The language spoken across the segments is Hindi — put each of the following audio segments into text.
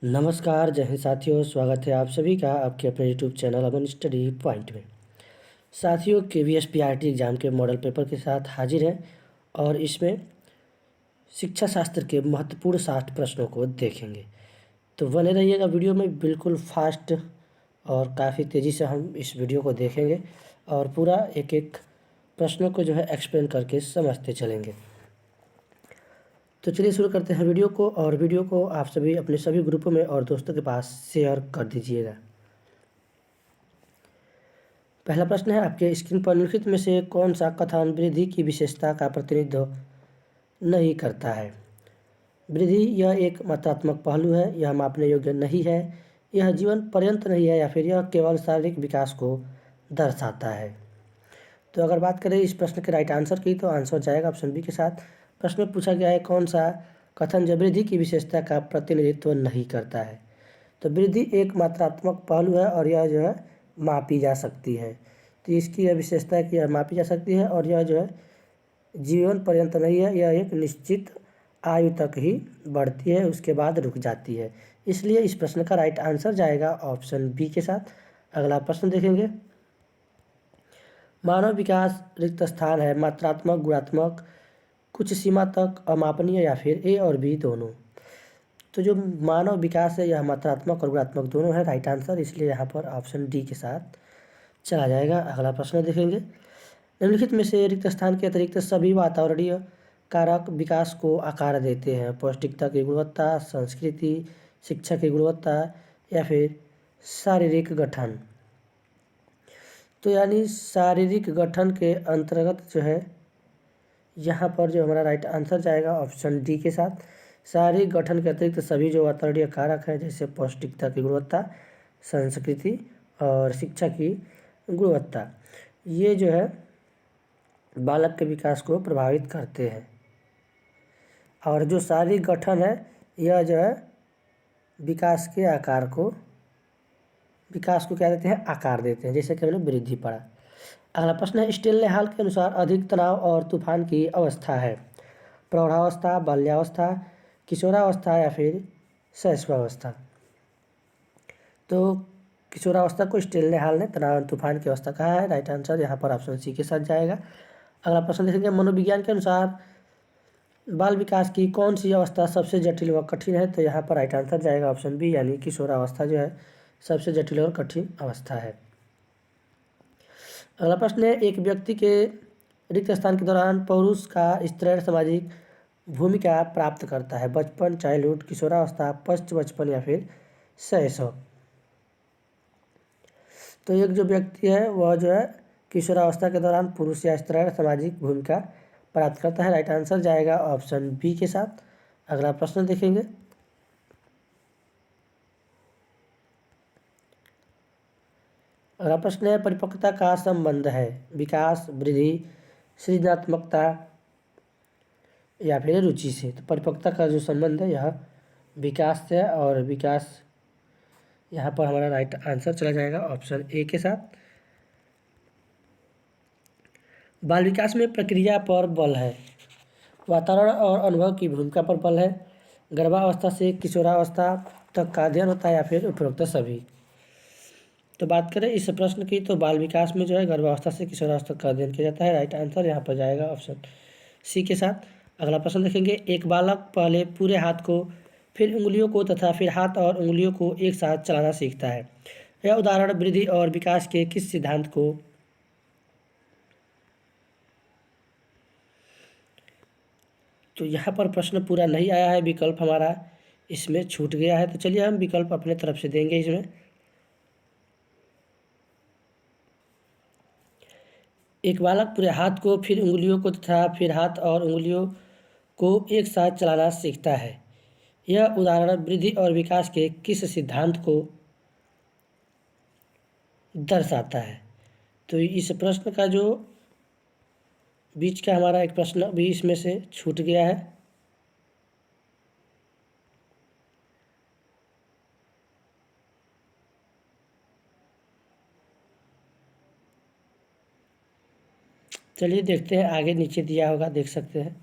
नमस्कार, जय हिंद साथियों। स्वागत है आप सभी का आपके अपने यूट्यूब चैनल अमन स्टडी पॉइंट में। साथियों, केवीएस पीआरटी एग्ज़ाम के मॉडल पेपर के साथ हाजिर हैं और इसमें शिक्षा शास्त्र के महत्वपूर्ण 60 प्रश्नों को देखेंगे। तो बने रहिएगा वीडियो में, बिल्कुल फास्ट और काफ़ी तेज़ी से हम इस वीडियो को देखेंगे और पूरा एक एक प्रश्नों को जो है एक्सप्लेन करके समझते चलेंगे। तो चलिए शुरू करते हैं वीडियो को, और वीडियो को आप सभी अपने सभी ग्रुपों में और दोस्तों के पास शेयर कर दीजिएगा। पहला प्रश्न है, आपके स्क्रीन पर निम्नलिखित में से कौन सा कथन वृद्धि की विशेषता का प्रतिनिधित्व नहीं करता है? वृद्धि यह एक मात्रात्मक पहलू है, यह मापने योग्य नहीं है, यह जीवन पर्यंत नहीं है, या फिर यह केवल शारीरिक विकास को दर्शाता है। तो अगर बात करें इस प्रश्न के राइट आंसर की, तो आंसर जाएगा ऑप्शन बी के साथ। प्रश्न में पूछा गया है कौन सा कथन जो वृद्धि की विशेषता का प्रतिनिधित्व नहीं करता है। तो वृद्धि एक मात्रात्मक पहलू है और यह जो है मापी जा सकती है। तो इसकी यह विशेषता है कि यह मापी जा सकती है और यह जो है जीवन पर्यंत नहीं है, यह एक निश्चित आयु तक ही बढ़ती है, उसके बाद रुक जाती है। इसलिए इस प्रश्न का राइट आंसर जाएगा ऑप्शन बी के साथ। अगला प्रश्न देखेंगे, मानव विकास रिक्त स्थान है, मात्रात्मक, गुणात्मक, कुछ सीमा तक, अमापनीय, या फिर ए और बी दोनों। तो जो मानव विकास है यह मात्रात्मक और गुणात्मक दोनों है राइट आंसर, इसलिए यहाँ पर ऑप्शन डी के साथ चला जाएगा। अगला प्रश्न देखेंगे, निम्नलिखित में से रिक्त स्थान के अतिरिक्त सभी वातावरणीय कारक विकास को आकार देते हैं? पौष्टिकता की गुणवत्ता, संस्कृति, शिक्षा की गुणवत्ता, या फिर शारीरिक गठन। तो यानी शारीरिक गठन के अंतर्गत जो है यहाँ पर जो हमारा राइट आंसर जाएगा ऑप्शन डी के साथ। शारीरिक गठन के अतिरिक्त सभी जो वातावरणीय कारक हैं, जैसे पौष्टिकता की गुणवत्ता, संस्कृति और शिक्षा की गुणवत्ता, ये जो है बालक के विकास को प्रभावित करते हैं। और जो शारीरिक गठन है यह जो है विकास को क्या देते हैं? आकार देते हैं, जैसे कि हमने वृद्धि पढ़ा। अगला प्रश्न है, स्टेनले के अनुसार अधिक तनाव और तूफान की अवस्था है? प्रौढ़ावस्था, बाल्यावस्था, किशोरावस्था, या फिर शैशवावस्था। तो किशोरावस्था को स्टेनले ने तनाव तूफान की अवस्था कहा है, राइट आंसर यहाँ पर ऑप्शन सी के साथ जाएगा। अगला प्रश्न देखेंगे, मनोविज्ञान के अनुसार बाल विकास की कौन सी अवस्था सबसे जटिल व कठिन है? तो यहाँ पर राइट आंसर जाएगा ऑप्शन बी, यानी किशोरावस्था जो है सबसे जटिल और कठिन अवस्था है। अगला प्रश्न है, एक व्यक्ति के रिक्त स्थान के दौरान पुरुष का स्त्रीण सामाजिक भूमिका प्राप्त करता है? बचपन, चाइल्डहुड, किशोरावस्था, पश्च बचपन, या फिर शैशव। तो एक जो व्यक्ति है वह जो है किशोरावस्था के दौरान पुरुष या स्त्रीण सामाजिक भूमिका प्राप्त करता है, राइट आंसर जाएगा ऑप्शन बी के साथ। अगला प्रश्न देखेंगे, अगला प्रश्न है, परिपक्वता का संबंध है विकास, वृद्धि, सृजनात्मकता, या फिर रुचि से? तो परिपक्वता का जो संबंध है यह विकास से है, और विकास यहाँ पर हमारा राइट आंसर चला जाएगा ऑप्शन ए के साथ। बाल विकास में प्रक्रिया पर बल है, वातावरण और अनुभव की भूमिका पर बल है, गर्भावस्था से किशोरावस्था तक का अध्ययन होता है, या फिर उपरोक्त सभी? तो बात करें इस प्रश्न की, तो बाल विकास में जो है गर्भावस्था से किशोरावस्था तक का अध्ययन किया जाता है, राइट आंसर यहाँ पर जाएगा ऑप्शन सी के साथ। अगला प्रश्न देखेंगे, एक बालक पहले पूरे हाथ को, फिर उंगलियों को तथा फिर हाथ और उंगलियों को एक साथ चलाना सीखता है। यह उदाहरण वृद्धि और विकास के किस सिद्धांत को? तो यहाँ पर प्रश्न पूरा नहीं आया है, विकल्प हमारा इसमें छूट गया है, तो चलिए हम विकल्प अपने तरफ से देंगे इसमें। एक बालक पूरे हाथ को, फिर उंगलियों को तथा फिर हाथ और उंगलियों को एक साथ चलाना सीखता है। यह उदाहरण वृद्धि और विकास के किस सिद्धांत को दर्शाता है? तो इस प्रश्न का जो बीच का हमारा एक प्रश्न भी इसमें से छूट गया है। चलिए देखते हैं, आगे नीचे दिया होगा, देख सकते हैं।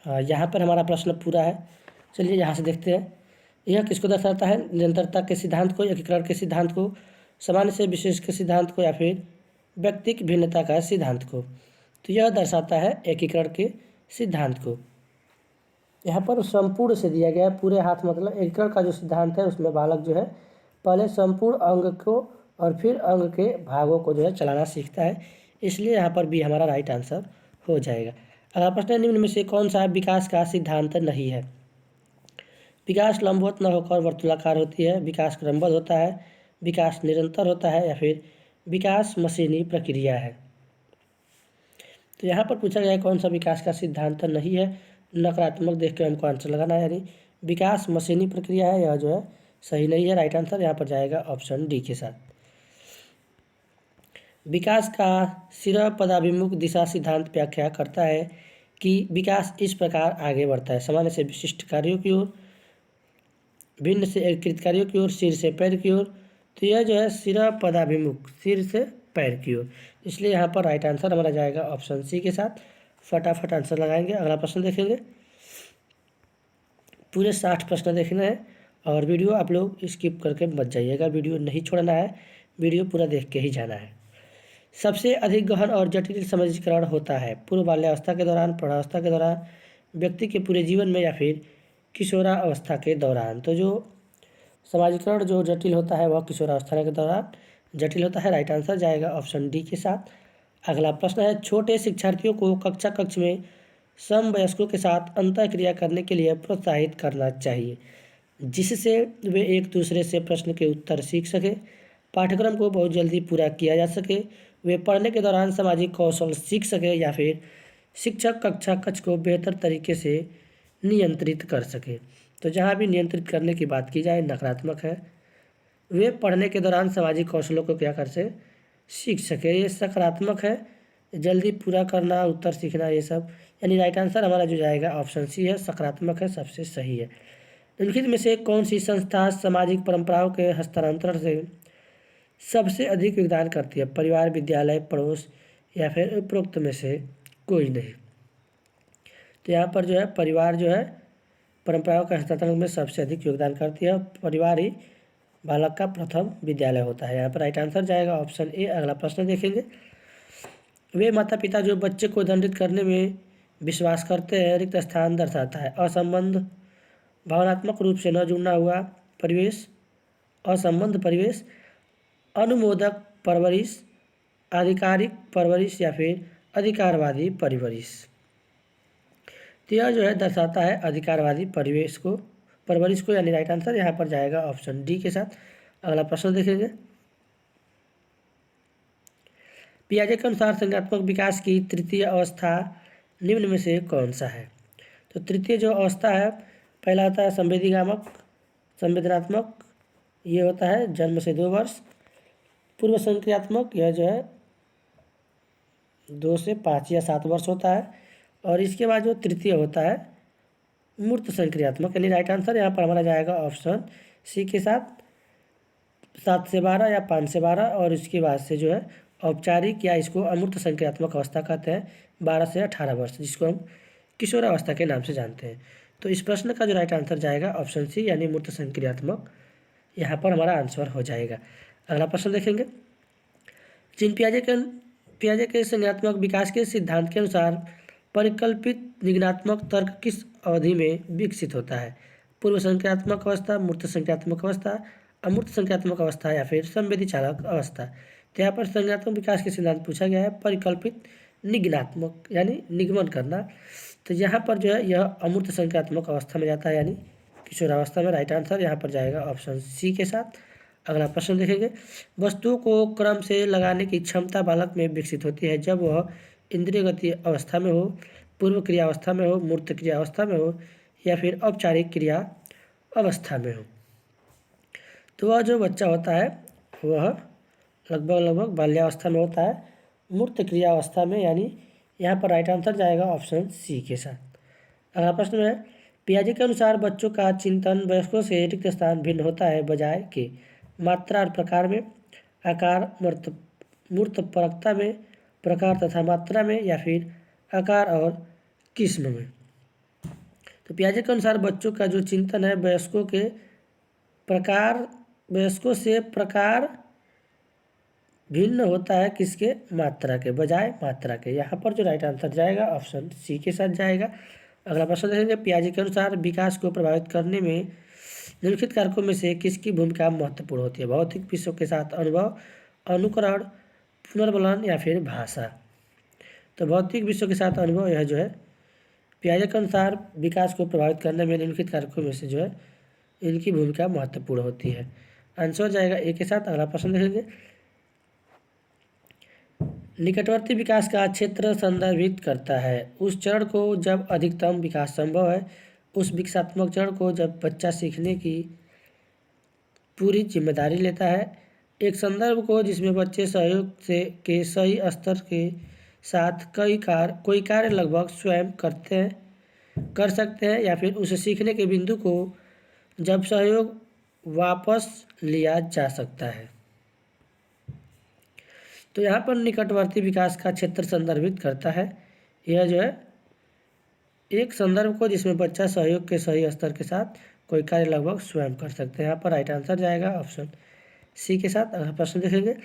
हाँ, यहाँ पर हमारा प्रश्न पूरा है। चलिए यहाँ से देखते हैं, यह किसको दर्शाता है? निरंतरता के सिद्धांत को, एकीकरण के सिद्धांत को, सामान्य से विशेष के सिद्धांत को, या फिर व्यक्तिक भिन्नता का सिद्धांत को। तो यह दर्शाता है एकीकरण के सिद्धांत को। यहाँ पर संपूर्ण से दिया गया है, पूरे हाथ मतलब एकीकरण का जो सिद्धांत है उसमें बालक जो है पहले संपूर्ण अंग को और फिर अंग के भागों को जो है चलाना सीखता है, इसलिए यहाँ पर भी हमारा राइट आंसर हो जाएगा। अगला प्रश्न है, निम्न में से कौन सा विकास का सिद्धांत नहीं है? विकास लंबवत न होकर वर्तुलाकार होती है, विकास क्रमबद्ध होता है, विकास निरंतर होता है, या फिर विकास मशीनी प्रक्रिया है। तो यहाँ पर पूछा गया है कौन सा विकास का सिद्धांत नहीं है। नकारात्मक देख के हमको आंसर लगाना है, यानी विकास मशीनी प्रक्रिया है, यह जो है सही नहीं है। राइट आंसर यहाँ पर जाएगा ऑप्शन डी के साथ। विकास का सिर पदाभिमुख दिशा सिद्धांत व्याख्या करता है कि विकास इस प्रकार आगे बढ़ता है, सामान्य से विशिष्ट कार्यों की ओर, भिन्न से एकीकृत कार्यों की ओर, सिर से पैर की ओर। तो यह जो है सिर पदाभिमुख, सिर से पैर की ओर, इसलिए यहाँ पर राइट आंसर हमारा जाएगा ऑप्शन सी के साथ। फटाफट आंसर लगाएंगे। अगला प्रश्न देखेंगे। पूरे 60 प्रश्न देखने हैं और वीडियो आप लोग स्किप करके मत जाइएगा, वीडियो नहीं छोड़ना है, वीडियो पूरा देख के ही जाना है। सबसे अधिक गहन और जटिल समाजीकरण होता है पूर्व बाल्यावस्था के दौरान, प्रौढ़ावस्था के दौरान, व्यक्ति के पूरे जीवन में, या फिर किशोरावस्था के दौरान। तो जो समाजीकरण जो जटिल होता है वह किशोरावस्था के दौरान जटिल होता है। राइट आंसर जाएगा ऑप्शन डी के साथ। अगला प्रश्न है, छोटे शिक्षार्थियों को कक्ष में समवयस्कों के साथ अंतःक्रिया करने के लिए प्रोत्साहित करना चाहिए, जिससे वे एक दूसरे से प्रश्न के उत्तर सीख सके, पाठ्यक्रम को बहुत जल्दी पूरा किया जा सके, वे पढ़ने के दौरान सामाजिक कौशल सीख सके, या फिर शिक्षक कक्षा कक्ष को बेहतर तरीके से नियंत्रित कर सके। तो जहाँ भी नियंत्रित करने की बात की जाए नकारात्मक है, वे पढ़ने के दौरान सामाजिक कौशलों को क्या कर से सीख सके, ये सकारात्मक है, जल्दी पूरा करना, उत्तर सीखना, ये सब, यानी राइट आंसर हमारा जो जाएगा ऑप्शन सी है, सकारात्मक है, सबसे सही है। निम्नलिखित में से कौन सी संस्था सामाजिक परंपराओं के हस्तांतरण से सबसे अधिक योगदान करती है? परिवार, विद्यालय, पड़ोस, या फिर उपरोक्त में से कोई नहीं। तो यहाँ पर जो है परिवार जो है परंपराओं के हस्तांतरण में सबसे अधिक योगदान करती है, परिवार ही बालक का प्रथम विद्यालय होता है। यहाँ पर राइट आंसर जाएगा ऑप्शन ए। अगला प्रश्न देखेंगे। वे माता पिता जो बच्चे को दंडित करने में विश्वास करते हैं, रिक्त स्थान दर्शाता है, असंबंध, भावनात्मक रूप से न जुड़ना हुआ परिवेश, असंबंध परिवेश, अनुमोदक परवरिश, आधिकारिक परवरिश, या फिर अधिकारवादी परवरिश। तो यह जो है दर्शाता है अधिकारवादी परवरिश को, यानी राइट आंसर यहाँ पर जाएगा ऑप्शन डी के साथ। अगला प्रश्न देखेंगे। पियाजे के अनुसार संज्ञानात्मक विकास की तृतीय अवस्था निम्न में से कौन सा है? तो तृतीय जो अवस्था है, पहला होता है संवेदनात्मक, ये होता है जन्म से 2 वर्ष। पूर्व संक्रियात्मक, यह जो है 2 से 5 या 7 वर्ष होता है। और इसके बाद जो तृतीय होता है मूर्त संक्रियात्मक, यानी राइट आंसर यहाँ पर हमारा जाएगा ऑप्शन सी के साथ, 7 से 12 या 5 से 12। और इसके बाद से जो है औपचारिक, या इसको अमूर्त संक्रियात्मक अवस्था कहते हैं, 12 से 18 वर्ष, जिसको हम किशोरावस्था के नाम से जानते हैं। तो इस प्रश्न का जो राइट आंसर जाएगा ऑप्शन सी, यानी मूर्त संक्रियात्मक, यहाँ पर हमारा आंसर हो जाएगा। अगला प्रश्न देखेंगे। जीन पियाजे के संज्ञानात्मक विकास के सिद्धांत के अनुसार परिकल्पित निगमनात्मक तर्क किस अवधि में विकसित होता है? पूर्व संक्रियात्मक अवस्था, मूर्त संक्रियात्मक अवस्था, अमूर्त संक्रियात्मक अवस्था, या फिर संवेदी चालक अवस्था। तो यहाँ पर संज्ञानात्मक विकास के सिद्धांत पूछा गया है परिकल्पित निगमनात्मक, यानी निगमन करना। तो यहाँ पर जो है यह अमूर्त संक्रियात्मक अवस्था में जाता है, यानी किशोरावस्था में। राइट आंसर यहाँ पर जाएगा ऑप्शन सी के साथ। अगला प्रश्न देखेंगे। वस्तुओं को क्रम से लगाने की क्षमता बालक में विकसित होती है जब वह इंद्रिय गति अवस्था में हो, पूर्व क्रिया अवस्था में हो, मूर्त क्रिया अवस्था में हो, या फिर औपचारिक क्रिया अवस्था में हो। तो वह जो बच्चा होता है वह लगभग बाल्यावस्था में होता है, मूर्त क्रिया अवस्था में, यानी यहाँ पर राइट आंसर जाएगा ऑप्शन सी के साथ। अगला प्रश्न है। पियाजे के अनुसार बच्चों का चिंतन वयस्कों से रिक्त स्थान भिन्न होता है बजाय के मात्रा और प्रकार में, आकार मूर्त परकता में, प्रकार तथा मात्रा में, या फिर आकार और किस्म में। तो पियाजे के अनुसार बच्चों का जो चिंतन है वयस्कों से प्रकार भिन्न होता है, किसके? मात्रा के बजाय मात्रा के। यहाँ पर जो राइट आंसर जाएगा ऑप्शन सी के साथ जाएगा। अगला प्रश्न देखेंगे, पियाजे के अनुसार विकास को प्रभावित करने में निम्नलिखित कारकों में से किसकी भूमिका महत्वपूर्ण होती है? भौतिक विषयों के साथ अनुभव, अनुकरण, पुनर्बलन या फिर भाषा। तो भौतिक विषयों के साथ अनुभव, यह जो है पियाजे के अनुसार विकास को प्रभावित करने में निम्नलिखित कारकों में से जो है इनकी भूमिका महत्वपूर्ण होती है। आंसर जाएगा ए के साथ। अगला प्रश्न देखेंगे, निकटवर्ती विकास का क्षेत्र संदर्भित करता है उस चरण को जब अधिकतम विकास संभव है, उस विकासात्मक चरण को जब बच्चा सीखने की पूरी जिम्मेदारी लेता है, एक संदर्भ को जिसमें बच्चे सहयोग से के सही स्तर के साथ कोई कार्य लगभग स्वयं कर सकते हैं, या फिर उसे सीखने के बिंदु को जब सहयोग वापस लिया जा सकता है। तो यहाँ पर निकटवर्ती विकास का क्षेत्र संदर्भित करता है, यह जो है एक संदर्भ को जिसमें बच्चा सहयोग के सही स्तर के साथ कोई कार्य लगभग स्वयं कर सकते हैं। यहाँ पर राइट आंसर जाएगा ऑप्शन सी के साथ। अगला प्रश्न देखेंगे,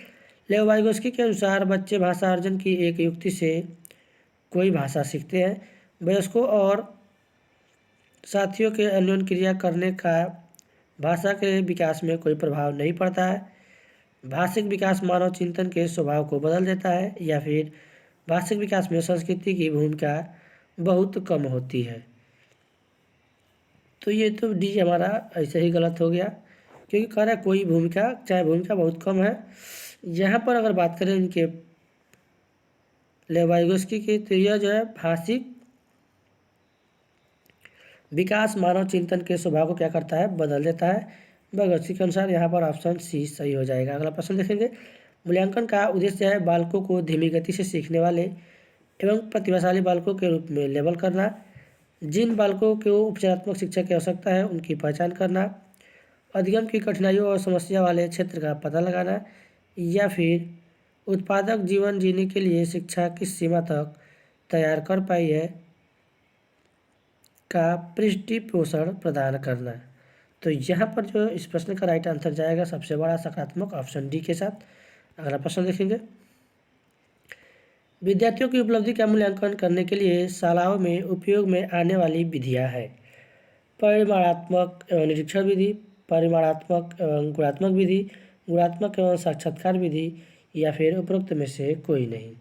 लेव वाइगोस्की के अनुसार बच्चे भाषा अर्जन की एक युक्ति से कोई भाषा सीखते हैं। वयस्कों और साथियों के अन्योन्य क्रिया करने का भाषा के विकास में कोई प्रभाव नहीं पड़ता है। भाषिक विकास मानव चिंतन के स्वभाव को बदल देता है, या फिर भाषिक विकास में संस्कृति की भूमिका बहुत कम होती है। तो ये तो डी हमारा ऐसे ही गलत हो गया, क्योंकि कह रहा है कोई भूमिका, चाहे भूमिका बहुत कम है। यहाँ पर अगर बात करें इनके लेव वाइगोस्की की, तो यह जो है भाषिक विकास मानव चिंतन के स्वभाव को क्या करता है? बदल देता है। वाइगोस्की के अनुसार यहाँ पर ऑप्शन सी सही हो जाएगा। अगला प्रश्न देखेंगे, मूल्यांकन का उद्देश्य है बालकों को धीमी गति से सीखने वाले एवं प्रतिभाशाली बालकों के रूप में लेबल करना, जिन बालकों को उपचारात्मक शिक्षा की आवश्यकता है उनकी पहचान करना, अधिगम की कठिनाइयों और समस्या वाले क्षेत्र का पता लगाना, या फिर उत्पादक जीवन जीने के लिए शिक्षा किस सीमा तक तैयार कर पाई है का पृष्ठि पोषण प्रदान करना। तो यहाँ पर जो इस प्रश्न का राइट आंसर जाएगा सबसे बड़ा सकारात्मक ऑप्शन डी के साथ। अगला प्रश्न देखेंगे, विद्यार्थियों की उपलब्धि का मूल्यांकन करने के लिए शालाओं में उपयोग में आने वाली विधियाँ हैं परिमाणात्मक एवं निरीक्षण विधि, परिमाणात्मक एवं गुणात्मक विधि, गुणात्मक एवं साक्षात्कार विधि, या फिर उपरोक्त में से कोई नहीं।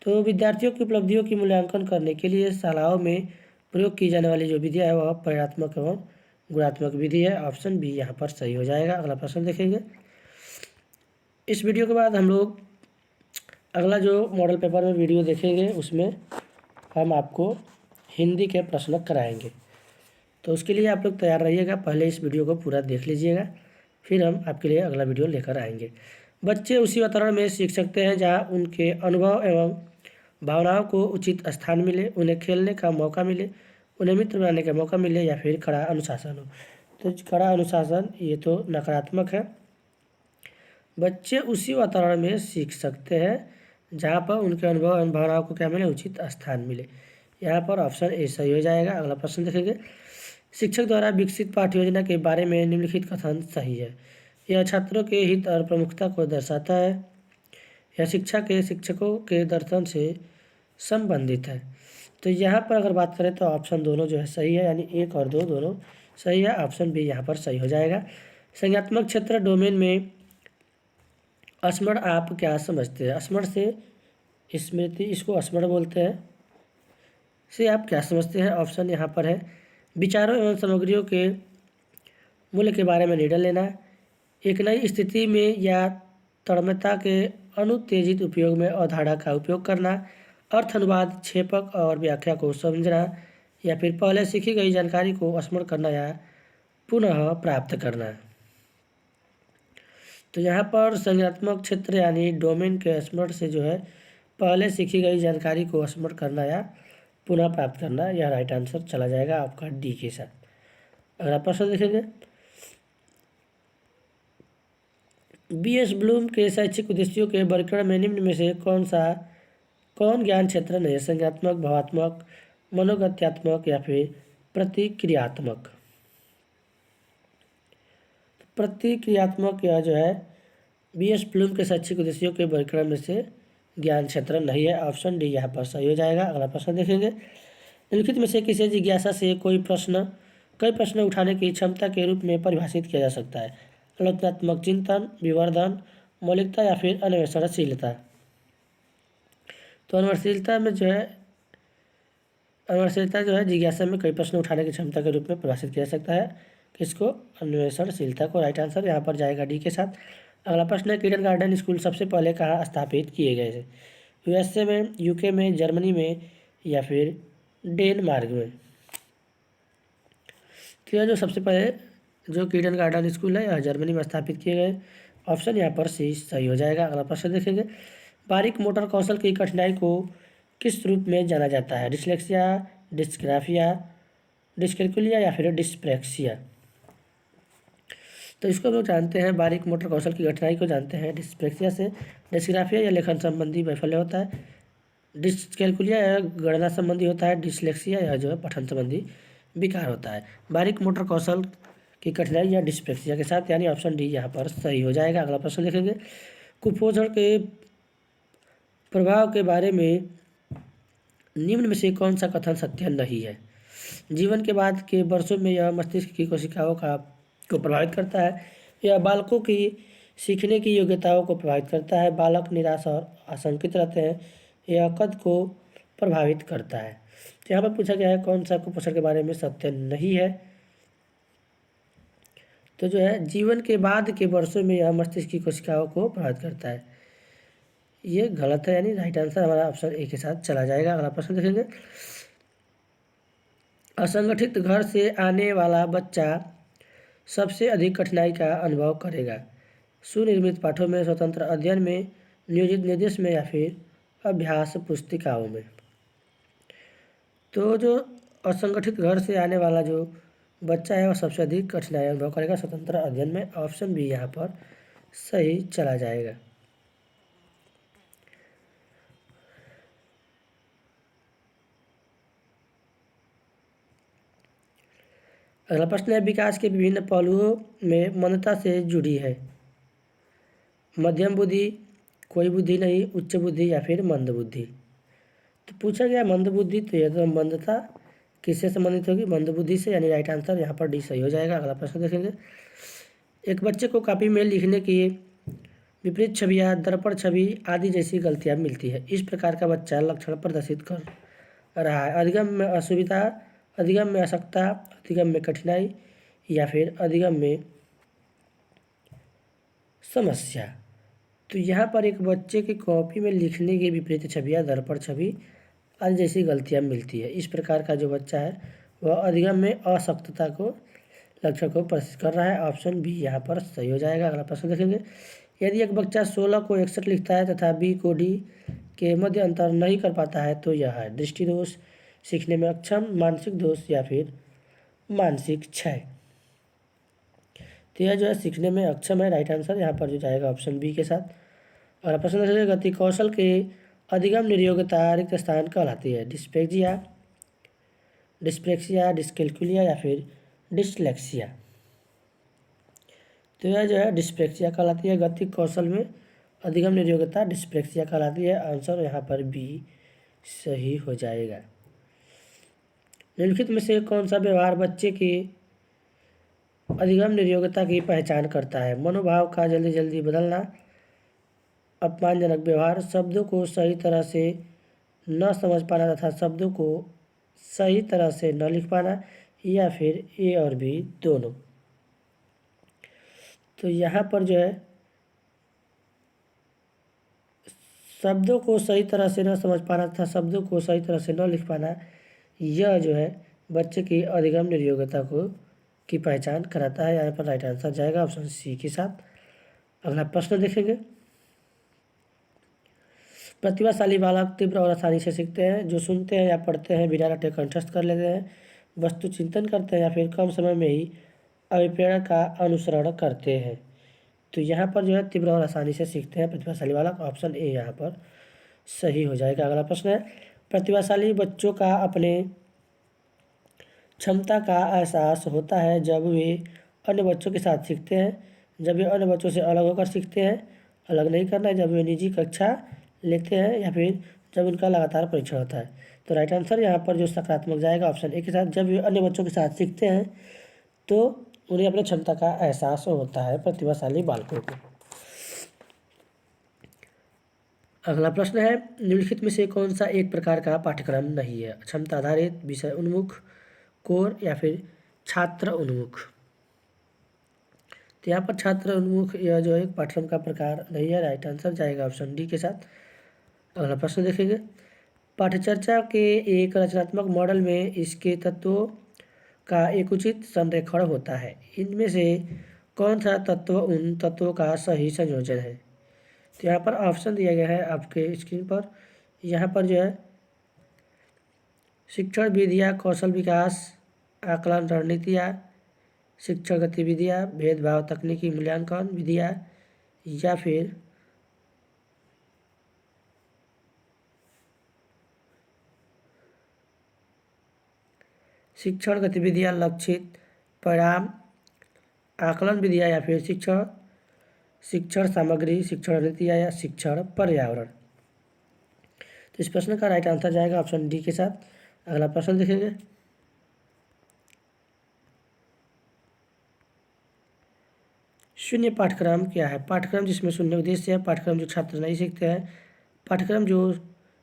तो विद्यार्थियों की उपलब्धियों की मूल्यांकन करने के लिए शालाओं में प्रयोग की जाने वाली जो विधियाँ है वह परिमाणात्मक एवं गुणात्मक विधि है। ऑप्शन बी यहाँ पर सही हो जाएगा। अगला प्रश्न देखेंगे, इस वीडियो के बाद हम लोग अगला जो मॉडल पेपर में वीडियो देखेंगे उसमें हम आपको हिंदी के प्रश्न कराएंगे। तो उसके लिए आप लोग तैयार रहिएगा, पहले इस वीडियो को पूरा देख लीजिएगा, फिर हम आपके लिए अगला वीडियो लेकर आएंगे। बच्चे उसी वातावरण में सीख सकते हैं जहाँ उनके अनुभव एवं भावनाओं को उचित स्थान मिले, उन्हें खेलने का मौका मिले, उन्हें मित्र बनाने का मौका मिले, या फिर कड़ा अनुशासन हो। तो कड़ा अनुशासन ये तो नकारात्मक है। बच्चे उसी वातावरण में सीख सकते हैं जहाँ पर उनके अनुभव एवं भावनाओं को क्या मिले? उचित स्थान मिले। यहाँ पर ऑप्शन ए सही हो जाएगा। अगला प्रश्न देखेंगे, शिक्षक द्वारा विकसित पाठ्य योजना के बारे में निम्नलिखित कथन सही है। यह छात्रों के हित और प्रमुखता को दर्शाता है, यह शिक्षा के शिक्षकों के दर्शन से संबंधित है। तो यहाँ पर अगर बात करें तो ऑप्शन दोनों जो है सही है, यानी एक और दो दोनों सही है। ऑप्शन बी यहाँ पर सही हो जाएगा। संज्ञात्मक क्षेत्र डोमेन में स्मरण आप क्या समझते हैं? स्मरण से स्मृति, इसको स्मरण बोलते हैं, से आप क्या समझते हैं? ऑप्शन यहाँ पर है विचारों एवं सामग्रियों के मूल्य के बारे में निर्णय लेना, एक नई स्थिति में या तन्मयता के अनुत्तेजित उपयोग में अवधारणा का उपयोग करना, अर्थ अनुवाद, क्षेपक और व्याख्या को समझना, या फिर पहले सीखी गई जानकारी को स्मरण करना या पुनः प्राप्त करना। तो यहाँ पर संज्ञानात्मक क्षेत्र यानी डोमेन के स्मरण से जो है पहले सीखी गई जानकारी को स्मरण करना या पुनः प्राप्त करना, यह राइट आंसर चला जाएगा आपका डी के साथ। अगला प्रश्न देखेंगे, बी.एस. ब्लूम के शैक्षिक उद्देश्यों के वर्गीकरण में निम्न में से कौन ज्ञान क्षेत्र नहीं है? संज्ञात्मक, भावात्मक, मनोगत्यात्मक, या फिर प्रतिक्रियात्मक। प्रतिक्रियात्मक यह जो है बी.एस. ब्लूम के शैक्षिक उद्देश्यों के वर्गीकरण में से ज्ञान क्षेत्र नहीं है। ऑप्शन डी यहाँ पर सही हो जाएगा। अगला प्रश्न देखेंगे। निम्नलिखित में से किसी जिज्ञासा से कई प्रश्न उठाने की क्षमता के रूप में परिभाषित किया जा सकता है? आलोचनात्मक चिंतन, विवर्धन, मौलिकता या फिर अन्वेषणशीलता। तो अन्वेषणशीलता जो है जिज्ञासा में कई प्रश्न उठाने की क्षमता के रूप में परिभाषित किया जा सकता है। किसको? अन्वेषणशीलता को। राइट आंसर यहाँ पर जाएगा डी के साथ। अगला प्रश्न है, किंडर गार्डन स्कूल सबसे पहले कहाँ स्थापित किए गए थे? यूएसए में, यूके में, जर्मनी में या फिर डेनमार्क में। तो यह जो सबसे पहले जो किंडर गार्डन स्कूल है यह जर्मनी में स्थापित किए गए। ऑप्शन यहाँ पर सी सही हो जाएगा। अगला प्रश्न देखेंगे। बारीक मोटर कौशल की कठिनाई को किस रूप में जाना जाता है? डिसलेक्सिया, डिस्ग्राफिया, डिस्कैल्कुलिया या फिर डिस्प्रैक्सिया। तो इसको हम लोग जानते हैं, बारीक मोटर कौशल की कठिनाई को जानते हैं डिस्प्रैक्सिया से। डिस्ग्राफिया या लेखन संबंधी वैफल्य होता है। डिस्कैल्कुलिया या गणना संबंधी होता है। डिसलेक्सिया या जो है पठन संबंधी विकार होता है। बारीक मोटर कौशल की कठिनाई या डिस्प्रैक्सिया के साथ, यानी ऑप्शन डी यहाँ पर सही हो जाएगा। अगला प्रश्न देखेंगे। कुपोषण के प्रभाव के बारे में निम्न में से कौन सा कथन सत्य नहीं है? जीवन के बाद के वर्षों में यह मस्तिष्क की कोशिकाओं को प्रभावित करता है। यह बालकों की सीखने की योग्यताओं को प्रभावित करता है। बालक निराश और आशंकित रहते हैं। यह कद को प्रभावित करता है। तो यहाँ पर पूछा गया है कौन सा कुपोषण के बारे में सत्य नहीं है? तो जो है जीवन के बाद के वर्षों में यह मस्तिष्क की कोशिकाओं को प्रभावित करता है। ये गलत है, यानी राइट आंसर हमारा ऑप्शन ए के साथ चला जाएगा। अगला प्रश्न देखेंगे। असंगठित घर से आने वाला बच्चा सबसे अधिक कठिनाई का अनुभव करेगा? सुनिर्मित पाठों में, स्वतंत्र अध्ययन में, नियोजित निर्देश में या फिर अभ्यास पुस्तिकाओं में। तो जो असंगठित घर से आने वाला जो बच्चा है वह सबसे अधिक कठिनाई अनुभव करेगा स्वतंत्र अध्ययन में। ऑप्शन बी यहाँ पर सही चला जाएगा। अगला प्रश्न है, विकास के विभिन्न पहलुओं में मंदता से जुड़ी है? मध्यम बुद्धि, कोई बुद्धि नहीं, उच्च बुद्धि या फिर मंद बुद्धि। तो पूछा गया मंद बुद्धि, तो यह तो मंदता किससे संबंधित होगी? मंद बुद्धि से, यानी राइट आंसर यहाँ पर डी सही हो जाएगा। अगला प्रश्न देखेंगे। एक बच्चे को कॉपी में लिखने की विपरीत छवियाँ, दर्पण छवि आदि जैसी गलतियाँ मिलती है। इस प्रकार का बच्चा लक्षण प्रदर्शित कर रहा है। अधिगम में असुविधा, अधिगम में अशक्तता, अधिगम में कठिनाई या फिर अधिगम में समस्या। तो यहाँ पर एक बच्चे की कॉपी में लिखने की विपरीत छवियाँ, दर्पण छवि आदि जैसी गलतियाँ मिलती है। इस प्रकार का जो बच्चा है वह अधिगम में अशक्तता को लक्षण को प्रदर्शित कर रहा है। ऑप्शन बी यहाँ पर सही हो जाएगा। अगला प्रश्न देखेंगे। यदि एक बच्चा 16 को 61 लिखता है तथा बी को डी के मध्य अंतर नहीं कर पाता है तो यह है दृष्टि दोष, सीखने में अक्षम, मानसिक दोष या फिर मानसिक क्षय। तो यह जो है सीखने में अक्षम है। राइट आंसर यहाँ पर जो जाएगा ऑप्शन बी के साथ। अगला प्रश्न देखेंगे। गति कौशल के अधिगम निर्योग्यता रिक्त स्थान कहलाती है? डिस्पेक्सिया, डिस्प्रैक्सिया, डिस्कैल्कुलिया या फिर डिसलेक्सिया। तो यह जो है डिस्प्रैक्सिया कहलाती है। गति कौशल में अधिगम निर्योग्यता डिस्प्रैक्सिया कहलाती है। आंसर यहाँ पर बी सही हो जाएगा। निम्नलिखित में से कौन सा व्यवहार बच्चे की अधिगम निर्योग्यता की पहचान करता है? मनोभाव का जल्दी जल्दी बदलना, अपमानजनक व्यवहार, शब्दों को सही तरह से न समझ पाना तथा शब्दों को सही तरह से न लिख पाना या फिर ए और बी दोनों। तो यहाँ पर जो है शब्दों को सही तरह से न समझ पाना तथा शब्दों को सही तरह से न लिख पाना, यह जो है बच्चे की अधिगम निर्योग्यता की पहचान कराता है। यहाँ पर राइट आंसर जाएगा ऑप्शन सी के साथ। अगला प्रश्न देखेंगे। प्रतिभाशाली बालक तीव्र और आसानी से सीखते हैं। जो सुनते हैं या पढ़ते हैं बिना रटे कंठस्थ कर लेते हैं, वस्तु चिंतन करते हैं या फिर कम समय में ही अभिप्रेरण का अनुसरण करते हैं। तो यहाँ पर जो है तीव्र और आसानी से सीखते हैं प्रतिभाशाली बालक। ऑप्शन ए यहाँ पर सही हो जाएगा। अगला प्रश्न है। प्रतिभाशाली बच्चों का अपने क्षमता का एहसास होता है जब वे अन्य बच्चों के साथ सीखते हैं, जब वे अन्य बच्चों से अलग होकर सीखते हैं, अलग नहीं करना है, जब वे निजी कक्षा लेते हैं या फिर जब उनका लगातार परीक्षण होता है। तो राइट आंसर यहाँ पर जो सकारात्मक जाएगा ऑप्शन ए के साथ, जब वे अन्य बच्चों के साथ सीखते हैं तो उन्हें अपनी क्षमता का एहसास होता है, प्रतिभाशाली बालकों को। अगला प्रश्न है, निम्नलिखित में से कौन सा एक प्रकार का पाठ्यक्रम नहीं है? क्षमता आधारित, विषय उन्मुख, कोर या फिर छात्र उन्मुख। तो यहाँ पर छात्र उन्मुख यह जो है एक पाठ्यक्रम का प्रकार नहीं है। राइट आंसर जाएगा ऑप्शन डी के साथ। अगला प्रश्न देखेंगे, पाठ्यचर्चा के एक रचनात्मक मॉडल में इसके तत्वों का एक उचित संरेखण होता है। इनमें से कौन सा तत्व उन तत्वों का सही संयोजन है? तो यहाँ पर ऑप्शन दिया गया है आपके स्क्रीन पर। यहाँ पर जो है शिक्षण विधियाँ, कौशल विकास, आकलन रणनीतियाँ, शिक्षण गतिविधियाँ, भेदभाव तकनीकी मूल्यांकन विधियाँ या फिर शिक्षण गतिविधियाँ, लक्षित परिणाम, आकलन विधियाँ या फिर शिक्षण सामग्री, शिक्षण रणनीतियाँ या शिक्षण पर्यावरण। तो इस प्रश्न का राइट आंसर जाएगा ऑप्शन डी के साथ। अगला प्रश्न देखेंगे, शून्य पाठ्यक्रम क्या है? पाठ्यक्रम जिसमें शून्य उद्देश्य है, पाठ्यक्रम जो छात्र नहीं सीखते हैं, पाठ्यक्रम जो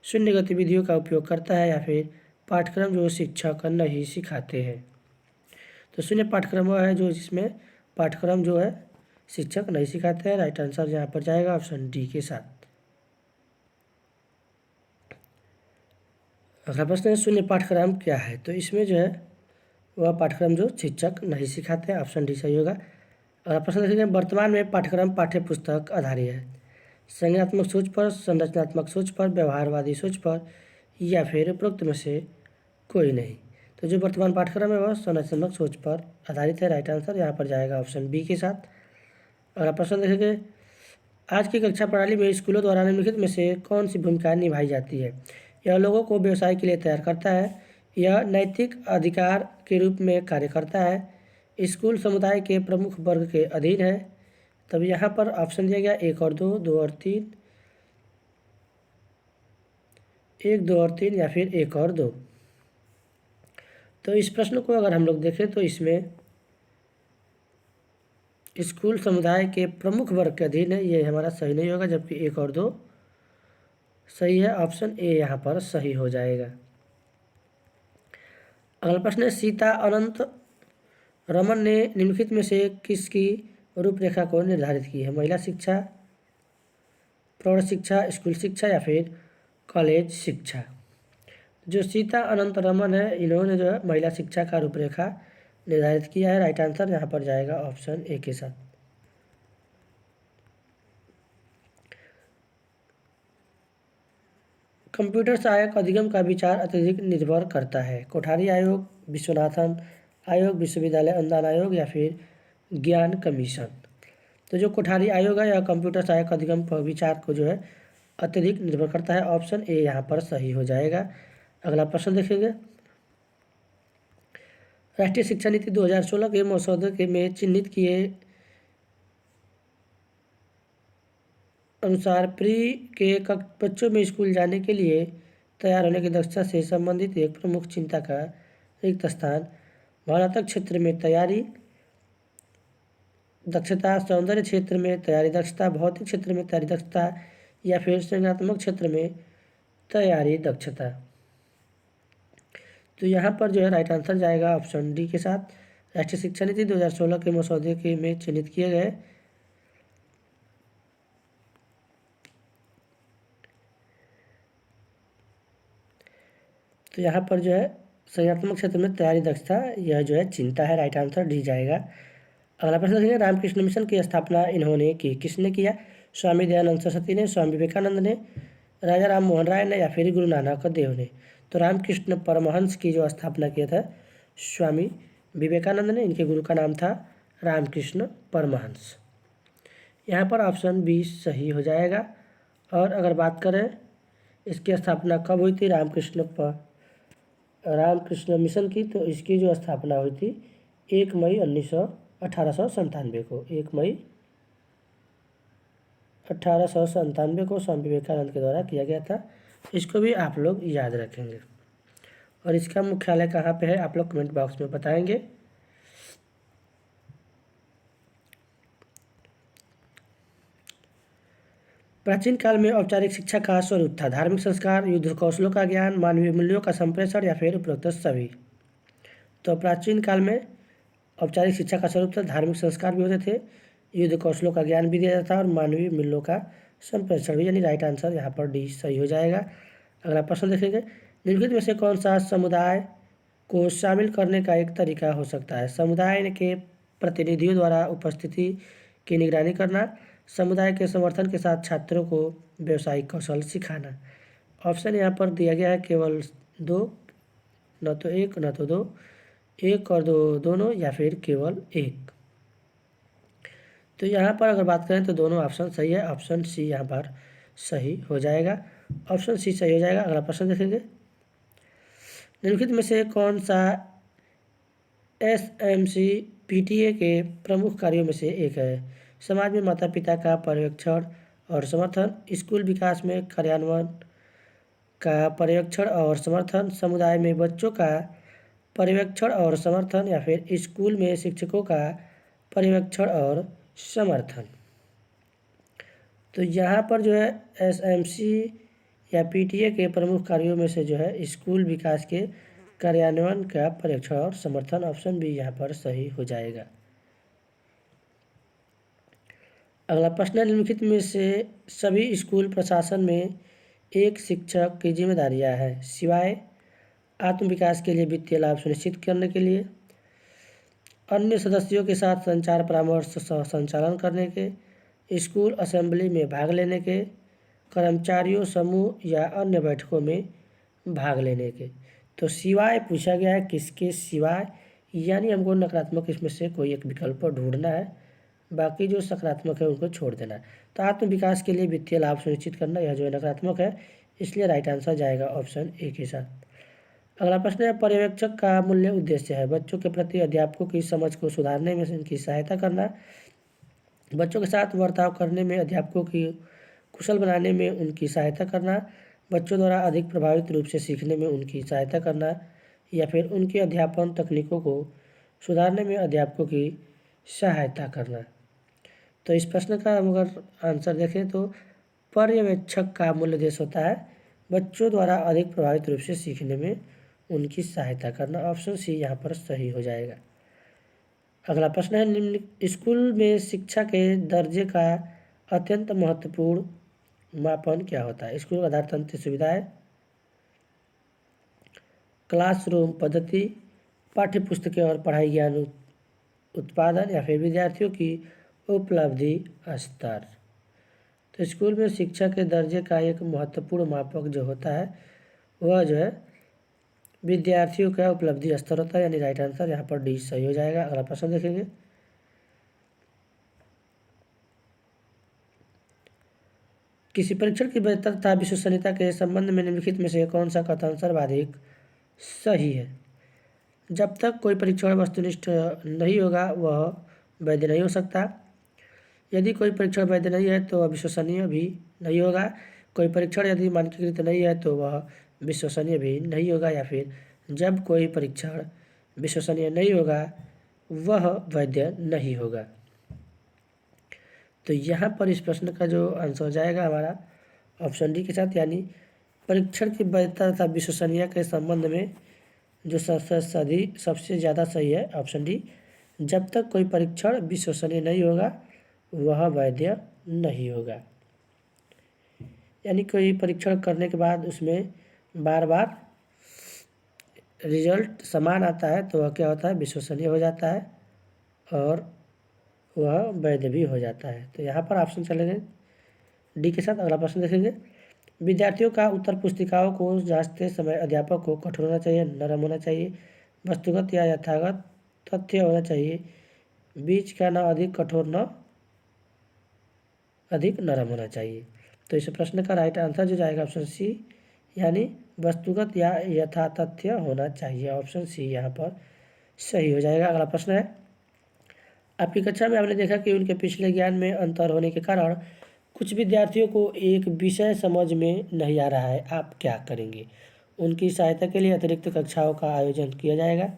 शून्य गतिविधियों का उपयोग करता है या फिर पाठ्यक्रम जो शिक्षक नहीं सिखाते हैं। तो शून्य पाठ्यक्रम वह है जो जिसमें पाठ्यक्रम जो है शिक्षक नहीं सिखाते हैं। राइट आंसर यहाँ पर जाएगा ऑप्शन डी के साथ। अगला प्रश्न है, शून्य पाठ्यक्रम क्या है? तो इसमें जो है वह पाठ्यक्रम जो शिक्षक नहीं सिखाते हैं। ऑप्शन डी सही होगा। अगला प्रश्न देखेंगे, वर्तमान में पाठ्यक्रम पाठ्य पुस्तक आधारित है, संज्ञानात्मक सोच पर, संरचनात्मक सोच पर, व्यवहारवादी सोच पर या फिर उपरोक्त में से कोई नहीं। तो जो वर्तमान पाठ्यक्रम है वह संरचनात्मक सोच पर आधारित है। राइट आंसर यहाँ पर जाएगा ऑप्शन बी के साथ। अगला प्रश्न देखेंगे, आज की कक्षा प्रणाली में स्कूलों द्वारा निम्नलिखित में से कौन सी भूमिका निभाई जाती है? यह लोगों को व्यवसाय के लिए तैयार करता है, यह नैतिक अधिकार के रूप में कार्य करता है, स्कूल समुदाय के प्रमुख वर्ग के अधीन है। तब यहाँ पर ऑप्शन दिया गया 1 और 2, 2 और 3, 1, 2 और 3 या फिर 1 और 2। तो इस प्रश्न को अगर हम लोग देखें तो इसमें स्कूल समुदाय के प्रमुख वर्ग के अधीन है, ये हमारा सही नहीं होगा, जबकि 1 और 2 सही है। ऑप्शन ए यहाँ पर सही हो जाएगा। अगला प्रश्न है, सीता अनंत रमन ने निम्नलिखित में से किसकी रूपरेखा को निर्धारित की है? महिला शिक्षा, प्रौढ़ शिक्षा, स्कूल शिक्षा या फिर कॉलेज शिक्षा। जो सीता अनंत रमन है इन्होंने जो है महिला शिक्षा का रूपरेखा निर्धारित किया है। राइट आंसर यहाँ पर जाएगा ऑप्शन ए के साथ। कंप्यूटर सहायक अधिगम का विचार अत्यधिक निर्भर करता है, कोठारी आयोग, विश्वनाथन आयोग, विश्वविद्यालय अनुदान आयोग या फिर ज्ञान कमीशन। तो जो कोठारी आयोग है यह कंप्यूटर सहायक अधिगम पर विचार को जो है अत्यधिक निर्भर करता है। ऑप्शन ए यहाँ पर सही हो जाएगा। अगला प्रश्न देखेंगे, राष्ट्रीय शिक्षा नीति 2016 के मसौदे के में चिन्हित किए अनुसार प्री के बच्चों में स्कूल जाने के लिए तैयार होने की दक्षता से संबंधित एक प्रमुख चिंता का रिक्त स्थान भावनात्मक क्षेत्र में तैयारी दक्षता, सौंदर्य क्षेत्र में तैयारी दक्षता, भौतिक क्षेत्र में तैयारी दक्षता या फिर संज्ञानात्मक क्षेत्र में तैयारी दक्षता। तो यहाँ पर जो है राइट आंसर जाएगा ऑप्शन डी के साथ। राष्ट्रीय शिक्षा नीति 2016 के मसौदे के में चिन्हित किए गए तो यहाँ पर जो है संज्ञानात्मक क्षेत्र में तैयारी दक्षता यह जो है चिंता है। राइट आंसर डी जाएगा। अगला प्रश्न देखेंगे, रामकृष्ण मिशन की स्थापना इन्होंने की, किसने किया? स्वामी दयानंद सरस्वती ने, स्वामी विवेकानंद ने, राजा राम मोहन राय ने या फिर गुरु नानक देव ने। तो रामकृष्ण परमहंस की जो स्थापना किया था स्वामी विवेकानंद ने, इनके गुरु का नाम था रामकृष्ण परमहंस। यहाँ पर ऑप्शन बी सही हो जाएगा। और अगर बात करें इसकी स्थापना कब हुई थी, रामकृष्ण मिशन की, तो इसकी जो स्थापना हुई थी 1 मई 1897 को, 1 मई 1897 को स्वामी विवेकानंद के द्वारा किया गया था। इसको भी आप लोग याद रखेंगे। और इसका मुख्यालय कहाँ पे है आप लोग कमेंट बॉक्स में बताएंगे। प्राचीन काल में औपचारिक शिक्षा का स्वरूप था धार्मिक संस्कार, युद्ध कौशलों का ज्ञान, मानवीय मूल्यों का संप्रेषण या फिर उपरोक्त सभी। तो प्राचीन काल में औपचारिक शिक्षा का स्वरूप था, धार्मिक संस्कार भी होते थे, युद्ध कौशलों का ज्ञान भी दिया जाता था और मानवीय मूल्यों का संप्रेषण भी, यानी राइट आंसर यहाँ पर डी सही हो जाएगा। अगला प्रश्न देखेंगे, निम्नलिखित में से कौन सा समुदाय को शामिल करने का एक तरीका हो सकता है? समुदाय के प्रतिनिधियों द्वारा उपस्थिति की निगरानी करना, समुदाय के समर्थन के साथ छात्रों को व्यावसायिक कौशल सिखाना। ऑप्शन यहाँ पर दिया गया है केवल 2, न तो 1 न तो 2, 1 और 2 दोनों या फिर केवल 1। तो यहाँ पर अगर बात करें तो दोनों ऑप्शन सही है, ऑप्शन सी यहाँ पर सही हो जाएगा, ऑप्शन सी सही हो जाएगा। अगला प्रश्न देखेंगे, निम्नलिखित में से कौन सा एसएमसी पीटीए के प्रमुख कार्यों में से एक है? समाज में माता पिता का पर्यवेक्षण और समर्थन, स्कूल विकास में कार्यान्वयन का पर्यवेक्षण और समर्थन, समुदाय में बच्चों का पर्यवेक्षण और समर्थन या फिर स्कूल में शिक्षकों का पर्यवेक्षण और समर्थन। तो यहाँ पर जो है एसएमसी या पीटीए के प्रमुख कार्यों में से जो है स्कूल विकास के कार्यान्वयन का पर्यवेक्षण और समर्थन, ऑप्शन भी यहाँ पर सही हो जाएगा। अगला प्रश्न, निम्नलिखित में से सभी स्कूल प्रशासन में एक शिक्षक की जिम्मेदारियां हैं सिवाय आत्म विकास के लिए वित्तीय लाभ सुनिश्चित करने के लिए, अन्य सदस्यों के साथ संचार परामर्श सह संचालन करने के, स्कूल असेंबली में भाग लेने के, कर्मचारियों समूह या अन्य बैठकों में भाग लेने के। तो सिवाय पूछा गया है, किसके सिवाय, यानी हमको नकारात्मक इसमें से कोई एक विकल्प ढूंढना है, बाकी जो सकारात्मक है उनको छोड़ देना है। तो आत्म विकास के लिए वित्तीय लाभ सुनिश्चित करना, यह जो है नकारात्मक है, इसलिए राइट आंसर जाएगा ऑप्शन ए के साथ। अगला प्रश्न है, पर्यवेक्षक का मूल्य उद्देश्य है बच्चों के प्रति अध्यापकों की समझ को सुधारने में उनकी सहायता करना, बच्चों के साथ बर्ताव करने में अध्यापकों की कुशल बनाने में उनकी सहायता करना, बच्चों द्वारा अधिक प्रभावित रूप से सीखने में उनकी सहायता करना, या फिर उनकी अध्यापन तकनीकों को सुधारने में अध्यापकों की सहायता करना। तो इस प्रश्न का हम अगर आंसर देखें तो पर्यवेक्षक का मूल उद्देश्य होता है बच्चों द्वारा अधिक प्रभावित रूप से सीखने में उनकी सहायता करना, ऑप्शन सी यहाँ पर सही हो जाएगा। अगला प्रश्न है, निम्न स्कूल में शिक्षा के दर्जे का अत्यंत महत्वपूर्ण मापन क्या होता है? स्कूल आधार तंत्र सुविधाएं, क्लासरूम पद्धति, पाठ्य पुस्तकें और पढ़ाई ज्ञान उत्पादन, या फिर विद्यार्थियों की उपलब्धि स्तर। तो स्कूल में शिक्षा के दर्जे का एक महत्वपूर्ण मापक जो होता है वह जो है विद्यार्थियों का उपलब्धि स्तर होता है, यानी राइट आंसर यहाँ पर डी सही हो जाएगा। अगला प्रश्न देखेंगे, किसी परीक्षण की वैधता तथा विश्वसनीयता के संबंध में निम्नलिखित में से कौन सा कथन सर्वाधिक सही है? जब तक कोई परीक्षण वस्तुनिष्ठ नहीं होगा वह वैध नहीं हो सकता, यदि कोई परीक्षण वैध नहीं है तो वह विश्वसनीय भी नहीं होगा, कोई परीक्षण यदि मानकीकृत नहीं है तो वह विश्वसनीय भी नहीं होगा, या फिर जब कोई परीक्षण विश्वसनीय नहीं होगा वह वैध नहीं होगा। तो यहाँ पर इस प्रश्न का जो आंसर हो जाएगा हमारा ऑप्शन डी के साथ, यानी परीक्षण की वैधता तथा विश्वसनीयता के संबंध में जो सबसे ज़्यादा सही है ऑप्शन डी, जब तक कोई परीक्षण विश्वसनीय नहीं होगा वह वैध नहीं होगा। यानी कोई परीक्षण करने के बाद उसमें बार बार रिजल्ट समान आता है तो वह क्या होता है, विश्वसनीय हो जाता है और वह वैध भी हो जाता है। तो यहाँ पर ऑप्शन चलेंगे डी के साथ। अगला प्रश्न देखेंगे, विद्यार्थियों का उत्तर पुस्तिकाओं को जांचते समय अध्यापक को कठोर होना चाहिए, नरम होना चाहिए, वस्तुगत या यथागत तथ्य होना चाहिए, बीच का न अधिक कठोर न अधिक नरम होना चाहिए। तो इस प्रश्न का राइट आंसर जो जाएगा ऑप्शन सी, यानी वस्तुगत या यथातथ्य होना चाहिए। ऑप्शन सी यहाँ पर सही हो जाएगा। अगला प्रश्न है, आपकी कक्षा में आपने देखा कि उनके पिछले ज्ञान में अंतर होने के कारण कुछ विद्यार्थियों को एक विषय समझ में नहीं आ रहा है, आप क्या करेंगे? उनकी सहायता के लिए अतिरिक्त कक्षाओं का आयोजन किया जाएगा,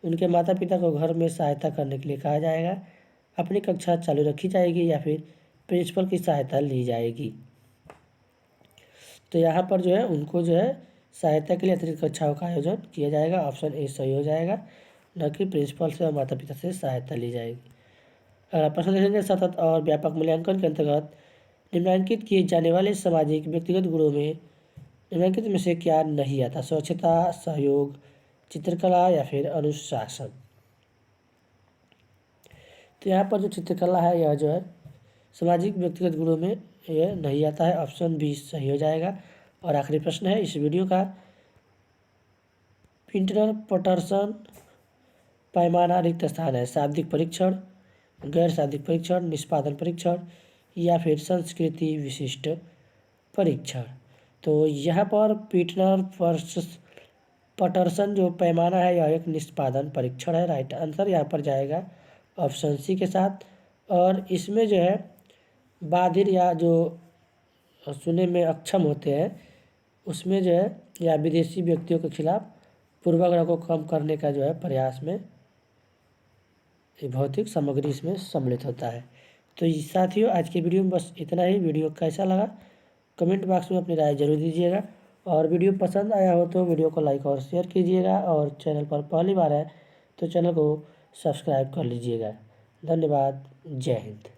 उनके माता पिता को घर में सहायता करने के लिए कहा जाएगा, अपनी कक्षा चालू रखी जाएगी या फिर प्रिंसिपल की सहायता ली जाएगी। तो यहाँ पर जो है उनको जो है सहायता के लिए अतिरिक्त कक्षाओं का आयोजन किया जाएगा। ऑप्शन ए सही हो जाएगा, न कि प्रिंसिपल से और माता पिता से सहायता ली जाएगी। अगला प्रश्न देखेंगे, सतत और व्यापक मूल्यांकन के अंतर्गत निम्नलिखित किए जाने वाले सामाजिक व्यक्तिगत गुणों में निम्नलिखित में से क्या नहीं आता? स्वच्छता, सहयोग, चित्रकला या फिर अनुशासन। तो यहाँ पर जो चित्रकला है यह जो है सामाजिक व्यक्तिगत गुणों में यह नहीं आता है। ऑप्शन बी सही हो जाएगा। और आखिरी प्रश्न है इस वीडियो का, पिंटरर पटरसन पैमाना रिक्त स्थान है, शाब्दिक परीक्षण, गैर शाब्दिक परीक्षण, निष्पादन परीक्षण या फिर संस्कृति विशिष्ट परीक्षण। तो यहाँ पर पिटनर पटरसन जो पैमाना है यह एक निष्पादन परीक्षण है। राइट आंसर यहाँ पर जाएगा ऑप्शन सी के साथ। और इसमें जो है बाधिर या जो सुनने में अक्षम होते हैं उसमें जो है या विदेशी व्यक्तियों के खिलाफ पूर्वाग्रह को कम करने का जो है प्रयास में भौतिक सामग्री इसमें सम्मिलित होता है। तो साथियों आज के वीडियो में बस इतना ही। वीडियो कैसा लगा कमेंट बॉक्स में अपनी राय जरूर दीजिएगा, और वीडियो पसंद आया हो तो वीडियो को लाइक और शेयर कीजिएगा, और चैनल पर पहली बार है तो चैनल को सब्सक्राइब कर लीजिएगा। धन्यवाद। जय हिंद।